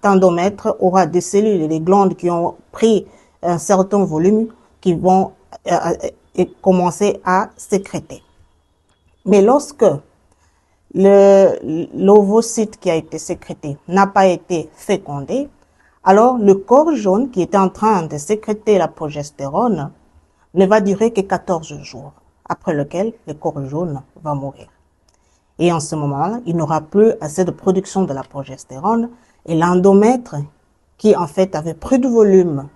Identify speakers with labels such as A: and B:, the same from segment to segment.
A: endomètre aura des cellules et des glandes qui ont pris un certain volume qui vont commencer à sécréter. Mais lorsque l'ovocyte qui a été sécrété n'a pas été fécondé, alors le corps jaune qui était en train de sécréter la progestérone ne va durer que 14 jours, après lequel le corps jaune va mourir. Et en ce moment-là, il n'aura plus assez de production de la progestérone et l'endomètre, qui en fait avait pris du volume,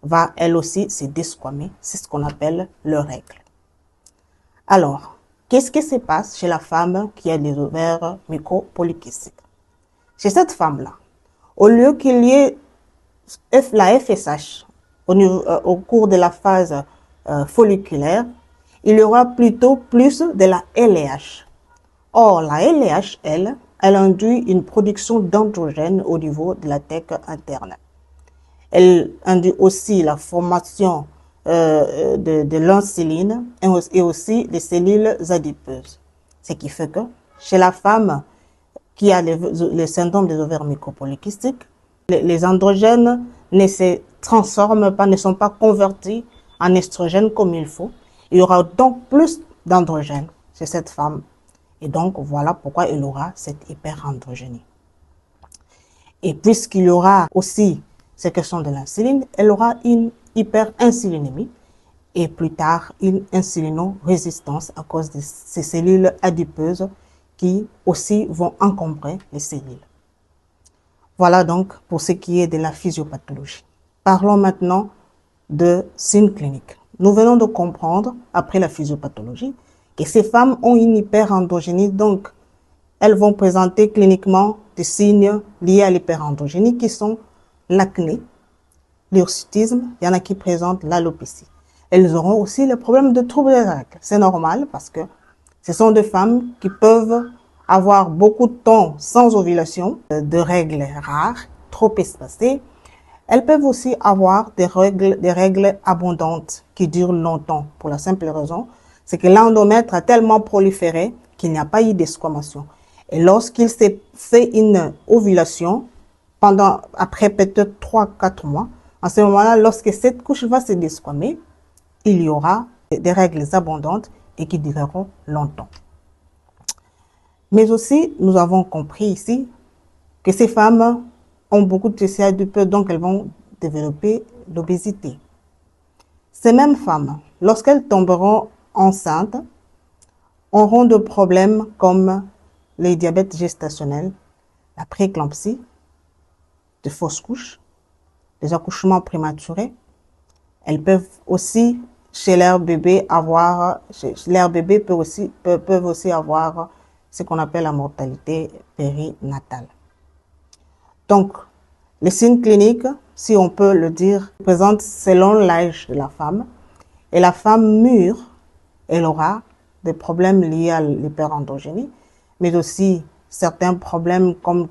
A: va elle aussi se desquamer. C'est ce qu'on appelle le règle. Alors, qu'est-ce qui se passe chez la femme qui a des ovaires micropolykystiques? Chez cette femme-là, au lieu qu'il y ait la FSH au cours de la phase folliculaire, il y aura plutôt plus de la LH. Or, la LH, elle induit une production d'androgènes au niveau de la thèque interne. Elle induit aussi la formation de l'insuline et aussi des cellules adipeuses. Ce qui fait que chez la femme qui a le syndrome des ovaires micropolykystiques, les androgènes ne se transforment pas, ne sont pas convertis en estrogènes comme il faut. Il y aura donc plus d'androgènes chez cette femme. Et donc, voilà pourquoi il aura cette hyperandrogénie. Et puisqu'il y aura aussi ces questions de l'insuline, elle aura une hyperinsulinémie et plus tard une insulinorésistance à cause de ces cellules adipeuses qui aussi vont encombrer les cellules. Voilà donc pour ce qui est de la physiopathologie. Parlons maintenant de signes cliniques. Nous venons de comprendre, après la physiopathologie, que ces femmes ont une hyperandrogénie, donc elles vont présenter cliniquement des signes liés à l'hyperandrogénie qui sont l'acné, l'hirsutisme, il y en a qui présentent l'alopécie. Elles auront aussi le problème de troubles des règles. C'est normal parce que ce sont des femmes qui peuvent avoir beaucoup de temps sans ovulation, de règles rares, trop espacées. Elles peuvent aussi avoir des règles abondantes qui durent longtemps pour la simple raison, c'est que l'endomètre a tellement proliféré qu'il n'y a pas eu d'esquamation. Et lorsqu'il s'est fait une ovulation, après peut-être 3-4 mois, en ce moment-là, lorsque cette couche va se desquamer, il y aura des règles abondantes et qui dureront longtemps. Mais aussi, nous avons compris ici que ces femmes ont beaucoup de tissus adipeux, donc elles vont développer l'obésité. Ces mêmes femmes, lorsqu'elles tomberont enceintes, auront des problèmes comme les diabètes gestationnels, la prééclampsie, de fausses couches, des accouchements prématurés. Elles peuvent aussi, chez leur bébé, peuvent aussi avoir ce qu'on appelle la mortalité périnatale. Donc, les signes cliniques, si on peut le dire, présentent selon l'âge de la femme. Et la femme mûre, elle aura des problèmes liés à l'hyperandrogénie, mais aussi certains problèmes comme